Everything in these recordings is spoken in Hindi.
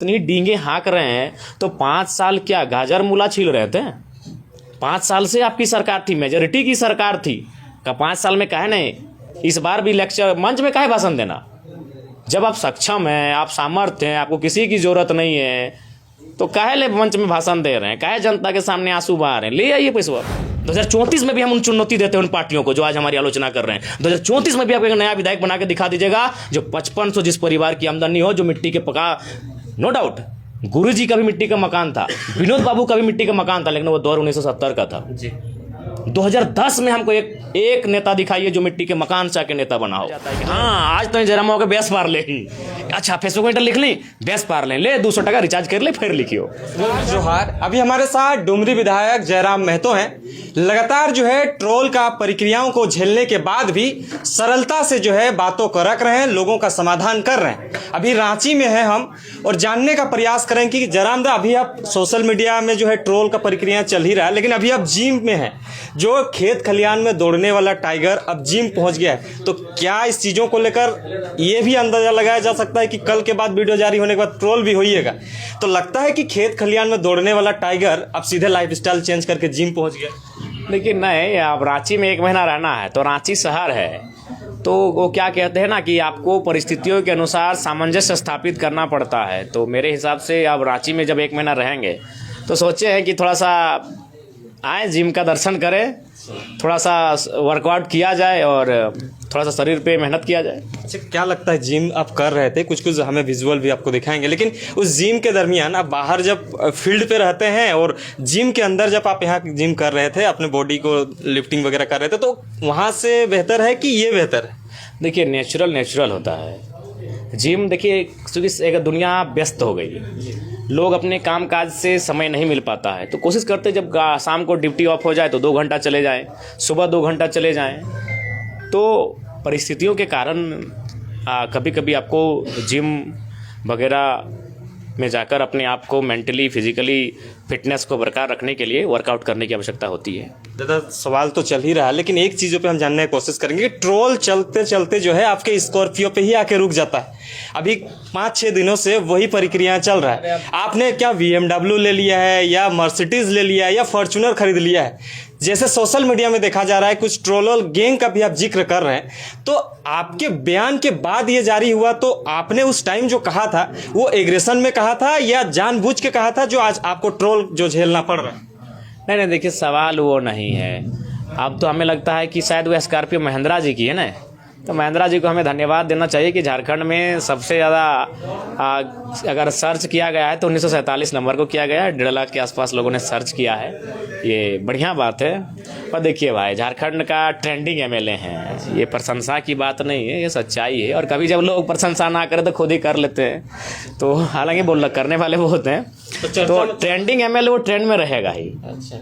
इतनी डींगे हाँक रहे हैं तो 5 साल क्या गाजर मूला छील रहे थे? 5 साल से आपकी सरकार थी, मेजोरिटी की सरकार थी का 5 साल में काहे नहीं? इस बार भी लेक्चर मंच में काहे भाषण देना? जब आप सक्षम हैं, आप सामर्थ्य हैं, आपको किसी की जरूरत नहीं है तो काहे ले मंच में भाषण दे रहे हैं? काहे जनता के सामने आंसू बहा रहे हैं? ले आइए पैसा। 2034 में भी हम उन चुनौती देते हैं उन पार्टियों को जो आज हमारी आलोचना कर रहे हैं। 2034 में भी आप एक नया विधायक बना के दिखा दीजिएगा जो 5500 जिस परिवार की आमदनी हो, जो मिट्टी के पका, नो डाउट गुरुजी का भी मिट्टी का मकान था, विनोद बाबू का भी मिट्टी का मकान था, लेकिन वो दौर 1970 का था जी। 2010 में हमको एक नेता दिखाइए जो मिट्टी के मकान से आके नेता बना हो। हाँ, आज तो जरा मौके बेस पार ले ही, अच्छा फेसबुक में लिख ली, बेस पार ले 200 टका रिचार्ज कर ले, फिर लिखियो। जोहार। अभी हमारे साथ डुमरी विधायक जयराम महतो हैं। लगातार जो है ट्रोल का प्रक्रियाओं को झेलने के बाद भी सरलता से जो है बातों को रख रहे हैं, लोगों का समाधान कर रहे हैं। अभी रांची में है हम और जानने का प्रयास करें कि जयराम दा, अभी आप सोशल मीडिया में जो है ट्रोल का प्रक्रिया चल ही रहा है, लेकिन अभी आप जिम में हैं। जो खेत खलियान में दौड़ने वाला टाइगर अब जिम पहुंच गया है, तो क्या इस चीज़ों को लेकर ये भी अंदाजा लगाया जा सकता है कि कल के बाद वीडियो जारी होने के बाद ट्रोल भी होइएगा? तो लगता है कि खेत खलियान में दौड़ने वाला टाइगर अब सीधे लाइफस्टाइल चेंज करके जिम पहुंच गया। लेकिन नहीं, आप रांची में 1 महीना रहना है तो रांची शहर है, तो वो क्या कहते हैं ना कि आपको परिस्थितियों के अनुसार सामंजस्य स्थापित करना पड़ता है। तो मेरे हिसाब से अब रांची में जब 1 महीना रहेंगे तो सोचे हैं कि थोड़ा सा आए, जिम का दर्शन करें, थोड़ा सा वर्कआउट किया जाए और थोड़ा सा शरीर पे मेहनत किया जाए। अच्छा, क्या लगता है जिम आप कर रहे थे, कुछ हमें विजुअल भी आपको दिखाएंगे, लेकिन उस जिम के दरमियान आप बाहर जब फील्ड पे रहते हैं और जिम के अंदर जब आप यहाँ जिम कर रहे थे, अपने बॉडी को लिफ्टिंग वगैरह कर रहे थे, तो वहाँ से बेहतर है कि ये बेहतर है? देखिए, नेचुरल होता है जिम। देखिए, क्योंकि एक दुनिया व्यस्त हो गई है, लोग अपने काम काज से समय नहीं मिल पाता है, तो कोशिश करते जब शाम को ड्यूटी ऑफ हो जाए तो 2 घंटा चले जाएं, सुबह 2 घंटा चले जाएं। तो परिस्थितियों के कारण कभी कभी आपको जिम वगैरह में जाकर अपने आप को मेंटली फिजिकली फिटनेस को बरकरार रखने के लिए वर्कआउट करने की आवश्यकता होती है। दादा, सवाल तो चल ही रहा है, लेकिन एक चीज़ों पे हम जानने की कोशिश करेंगे कि ट्रोल चलते चलते जो है आपके स्कॉर्पियो पे ही आके रुक जाता है। अभी 5-6 दिनों से वही प्रक्रिया चल रहा है। आपने क्या BMW ले लिया है या मर्सिडीज ले लिया है या फॉर्च्यूनर खरीद लिया है? जैसे सोशल मीडिया में देखा जा रहा है, कुछ ट्रोलर गैंग का भी आप जिक्र कर रहे हैं, तो आपके बयान के बाद ये जारी हुआ, तो आपने उस टाइम जो कहा था वो एग्रेशन में कहा था या जानबूझ के कहा था जो आज आपको ट्रोल जो झेलना पड़ रहा है? नहीं, देखिए, सवाल वो नहीं है। अब तो हमें लगता है कि शायद वो स्कॉर्पियो महिंद्रा जी की है ना, तो महिंद्रा जी को हमें धन्यवाद देना चाहिए कि झारखंड में सबसे ज़्यादा अगर सर्च किया गया है तो 1947 नंबर को किया गया है। 1.5 लाख के आसपास लोगों ने सर्च किया है, ये बढ़िया बात है। पर देखिए भाई, झारखंड का ट्रेंडिंग MLA हैं, ये प्रशंसा की बात नहीं है, ये सच्चाई है। और कभी जब लोग प्रशंसा ना करें तो खुद ही कर लेते हैं, तो हालांकि करने वाले बहुत हैं, तो ट्रेंडिंग MLA वो ट्रेंड में रहेगा ही। अच्छा,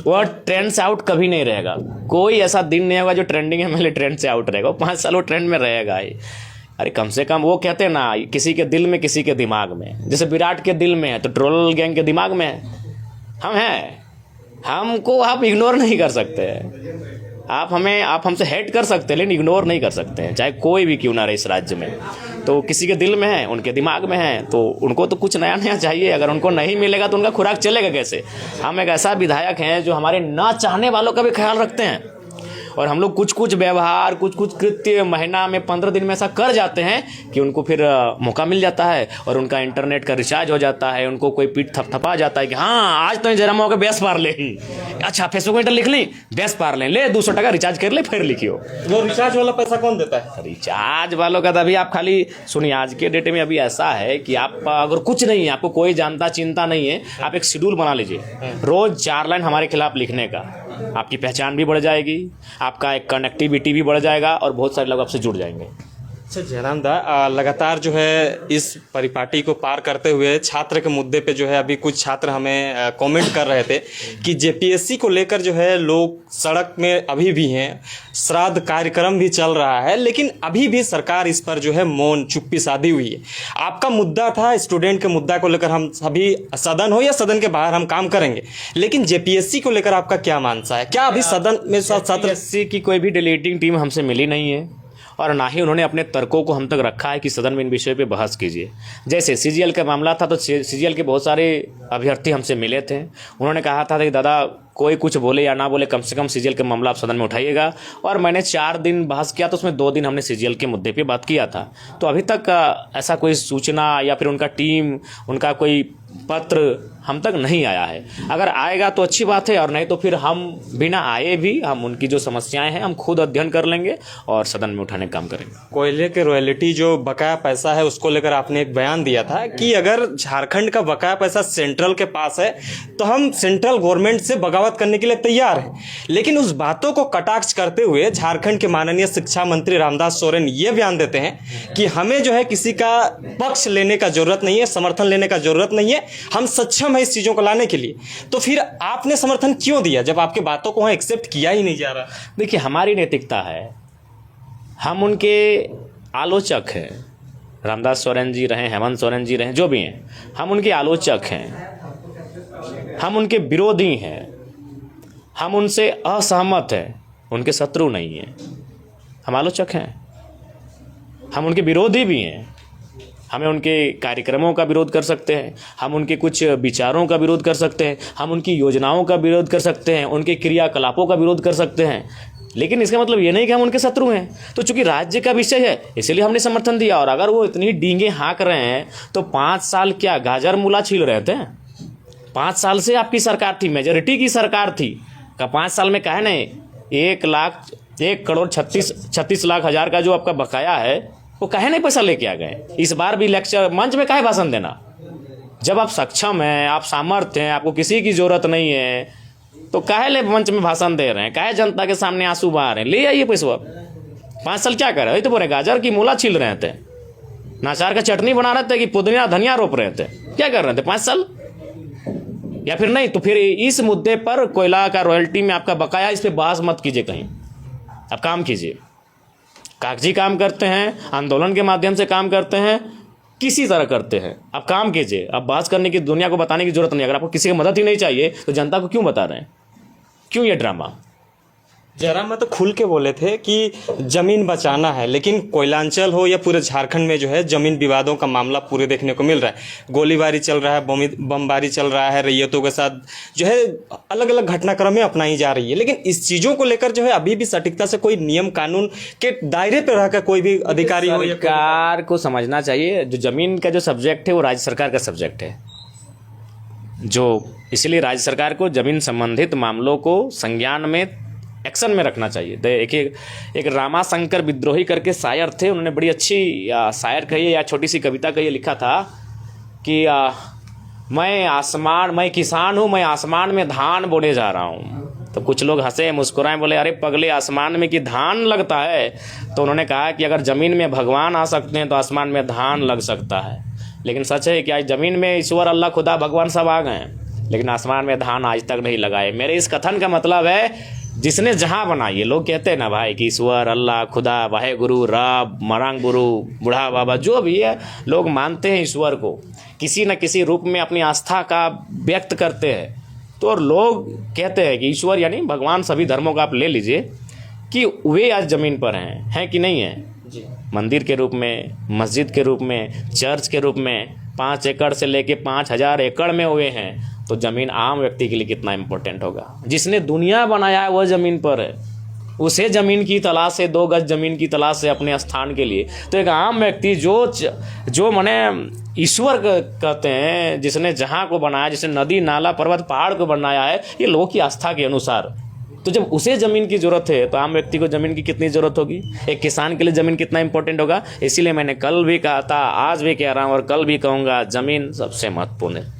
वो ट्रेंड से आउट कभी नहीं रहेगा। कोई ऐसा दिन नहीं होगा जो ट्रेंडिंग MLA ट्रेंड से आउट रहेगा। 5 साल वो ट्रेंड में रहेगा ही। अरे कम से कम वो कहते हैं ना, किसी के दिल में, किसी के दिमाग में। जैसे विराट के दिल में है तो ट्रोल गैंग के दिमाग में है। हम हैं, हमको आप इग्नोर नहीं कर सकते। आप हमसे हेट कर सकते हैं, लेकिन इग्नोर नहीं कर सकते हैं, चाहे कोई भी क्यों ना रहे इस राज्य में। तो किसी के दिल में है, उनके दिमाग में है, तो उनको तो कुछ नया चाहिए। अगर उनको नहीं मिलेगा तो उनका खुराक चलेगा कैसे? हम एक ऐसा विधायक हैं जो हमारे ना चाहने वालों का भी ख्याल रखते हैं, और हम लोग कुछ व्यवहार, कुछ कृत्य महीना में 15 दिन में ऐसा कर जाते हैं कि उनको फिर मौका मिल जाता है और उनका इंटरनेट का रिचार्ज हो जाता है। उनको कोई पीठ थपथपा जाता है कि हाँ, आज तो जरा मौके बेस पार ले ही, अच्छा फेसबुक में लिख ली, बेस पार ले 200 टका रिचार्ज कर ले, फिर लिखियो। वो रिचार्ज वाला पैसा कौन देता है? रिचार्ज वालों का तो अभी आप खाली सुनिए, आज के डेट में अभी ऐसा है कि आप अगर कुछ नहीं है, आपको कोई जानता चिंता नहीं है, आप एक शेड्यूल बना लीजिए, रोज 4 लाइन हमारे खिलाफ लिखने का। आपकी पहचान भी बढ़ जाएगी, आपका एक कनेक्टिविटी भी बढ़ जाएगा और बहुत सारे लोग आपसे जुड़ जाएंगे। अच्छा जयराम दा, लगातार जो है इस परिपाटी को पार करते हुए छात्र के मुद्दे पे जो है अभी कुछ छात्र हमें कमेंट कर रहे थे कि जेपीएससी को लेकर जो है लोग सड़क में अभी भी हैं, श्राद्ध कार्यक्रम भी चल रहा है, लेकिन अभी भी सरकार इस पर जो है मौन चुप्पी साधी हुई है। आपका मुद्दा था स्टूडेंट के मुद्दा को लेकर हम सभी सदन हो या सदन के बाहर हम काम करेंगे, लेकिन जेपीएससी को लेकर आपका क्या मानसा है? क्या अभी सदन में छात्र की कोई भी डिलीटिंग टीम हमसे मिली नहीं है और ना ही उन्होंने अपने तर्कों को हम तक रखा है कि सदन में इन विषयों पे बहस कीजिए। जैसे सीजीएल का मामला था तो सीजीएल के बहुत सारे अभ्यर्थी हमसे मिले थे, उन्होंने कहा था कि दादा कोई कुछ बोले या ना बोले, कम से कम सीजीएल का मामला आप सदन में उठाइएगा। और मैंने 4 दिन बहस किया तो उसमें 2 दिन हमने सीजीएल के मुद्दे पे बात किया था। तो अभी तक ऐसा कोई सूचना या फिर उनका टीम, उनका कोई पत्र हम तक नहीं आया है। अगर आएगा तो अच्छी बात है, और नहीं तो फिर हम बिना आए भी हम उनकी जो समस्याएं हैं हम खुद अध्ययन कर लेंगे और सदन में उठाने का काम करेंगे। कोयले के रॉयल्टी जो बकाया पैसा है उसको लेकर आपने एक बयान दिया था कि अगर झारखंड का बकाया पैसा सेंट्रल के पास है तो हम सेंट्रल गवर्नमेंट से बगावत करने के लिए तैयार हैं। लेकिन उस बातों को कटाक्ष करते हुए झारखंड के माननीय शिक्षा मंत्री रामदास सोरेन ये बयान देते हैं कि हमें जो है किसी का पक्ष लेने का जरूरत नहीं है, समर्थन लेने का जरूरत नहीं है, हम सक्षम है इस चीजों को लाने के लिए। तो फिर आपने समर्थन क्यों दिया जब आपके बातों को वहां एक्सेप्ट किया ही नहीं जा रहा? देखिए, हमारी नैतिकता है, हम उनके आलोचक हैं। रामदास सोरेन जी रहे, हेमंत सोरेन जी रहे, जो भी हैं, हम उनके आलोचक हैं, हम उनके विरोधी हैं, हम उनसे असहमत हैं, उनके शत्रु नहीं हैं। हम आलोचक हैं, हम उनके विरोधी भी हैं। हमें उनके कार्यक्रमों का विरोध कर सकते हैं, हम उनके कुछ विचारों का विरोध कर सकते हैं, हम उनकी योजनाओं का विरोध कर सकते हैं, उनके क्रियाकलापों का विरोध कर सकते हैं, लेकिन इसका मतलब ये नहीं कि हम उनके शत्रु हैं। तो चूंकि राज्य का विषय है इसलिए हमने समर्थन दिया। और अगर वो इतनी डींगे हाँक रहे हैं तो 5 साल क्या गाजर मूला छील रहे थे? 5 साल से आपकी सरकार थी, मेजोरिटी की सरकार थी, का 5 साल में कहे नहीं 1,36,00,000 का जो आपका बकाया है वो काहे नहीं पैसा लेके आ गए? इस बार भी लेक्चर मंच में काहे भाषण देना? जब आप सक्षम हैं, आप सामर्थ्य हैं, आपको किसी की जरूरत नहीं है, तो काहे ले मंच में भाषण दे रहे हैं? काहे जनता के सामने आंसू बहा रहे हैं? ले आइए पैसा। 5 साल क्या कर रहे तो बोले गाजर की मूला छील रहे थे, नाचार का चटनी बना रहे थे कि पुदीना धनिया रोप रहे थे? क्या कर रहे थे 5 साल? या फिर नहीं तो फिर इस मुद्दे पर कोयला का रॉयल्टी में आपका बकाया, इस पर बहस मत कीजिए कहीं। आप काम कीजिए, कागजी काम करते हैं, आंदोलन के माध्यम से काम करते हैं, किसी तरह करते हैं, आप काम कीजिए। आप बात करने की, दुनिया को बताने की जरूरत नहीं। अगर आपको किसी की मदद ही नहीं चाहिए तो जनता को क्यों बता रहे हैं? क्यों ये ड्रामा? जयराम मैं तो खुल के बोले थे कि जमीन बचाना है, लेकिन कोयलांचल हो या पूरे झारखंड में जो है जमीन विवादों का मामला पूरे देखने को मिल रहा है। गोलीबारी चल रहा है, बमबारी चल रहा है, रैयतों के साथ जो है अलग अलग घटनाक्रमें अपनाई जा रही है। लेकिन इस चीज़ों को लेकर जो है अभी भी सटीकता से कोई नियम कानून के दायरे पर रहकर कोई भी अधिकारी हो, सरकार को समझना चाहिए जो जमीन का जो सब्जेक्ट है वो राज्य सरकार का सब्जेक्ट है, जो इसलिए राज्य सरकार को जमीन संबंधित मामलों को संज्ञान में, एक्शन में रखना चाहिए। एक रामाशंकर विद्रोही करके शायर थे, उन्होंने बड़ी अच्छी शायर कही या छोटी सी कविता कही, लिखा था कि मैं किसान हूँ, मैं आसमान में धान बोने जा रहा हूँ। तो कुछ लोग हंसे मुस्कुराए, बोले अरे पगले आसमान में कि धान लगता है? तो उन्होंने कहा कि अगर ज़मीन में भगवान आ सकते हैं तो आसमान में धान लग सकता है। लेकिन सच है कि आज ज़मीन में ईश्वर, अल्लाह, खुदा, भगवान सब आ गए हैं, लेकिन आसमान में धान आज तक नहीं लगाए। मेरे इस कथन का मतलब है जिसने जहाँ बनाई है, लोग कहते हैं ना भाई कि ईश्वर, अल्लाह, खुदा, वाहे गुरु, रब, मरांग गुरु, बूढ़ा बाबा, जो भी है, लोग मानते हैं ईश्वर को, किसी न किसी रूप में अपनी आस्था का व्यक्त करते हैं। तो और लोग कहते हैं कि ईश्वर यानी भगवान, सभी धर्मों का आप ले लीजिए, कि वे आज ज़मीन पर हैं कि नहीं हैं? मंदिर के रूप में, मस्जिद के रूप में, चर्च के रूप में 5 एकड़ से लेके 5,000 एकड़ में हुए हैं। तो ज़मीन आम व्यक्ति के लिए कितना इम्पोर्टेंट होगा? जिसने दुनिया बनाया है वह ज़मीन पर है, उसे ज़मीन की तलाश है, 2 गज ज़मीन की तलाश है अपने स्थान के लिए। तो एक आम व्यक्ति जो माने ईश्वर कहते हैं, जिसने जहाँ को बनाया, जिसने नदी, नाला, पर्वत, पहाड़ को बनाया है, ये लोगों की आस्था के अनुसार, तो जब उसे ज़मीन की ज़रूरत है तो आम व्यक्ति को ज़मीन की कितनी ज़रूरत होगी? एक किसान के लिए ज़मीन कितना इंपॉर्टेंट होगा? इसीलिए मैंने कल भी कहा था, आज भी कह रहा हूँ और कल भी कहूँगा, ज़मीन सबसे महत्वपूर्ण है।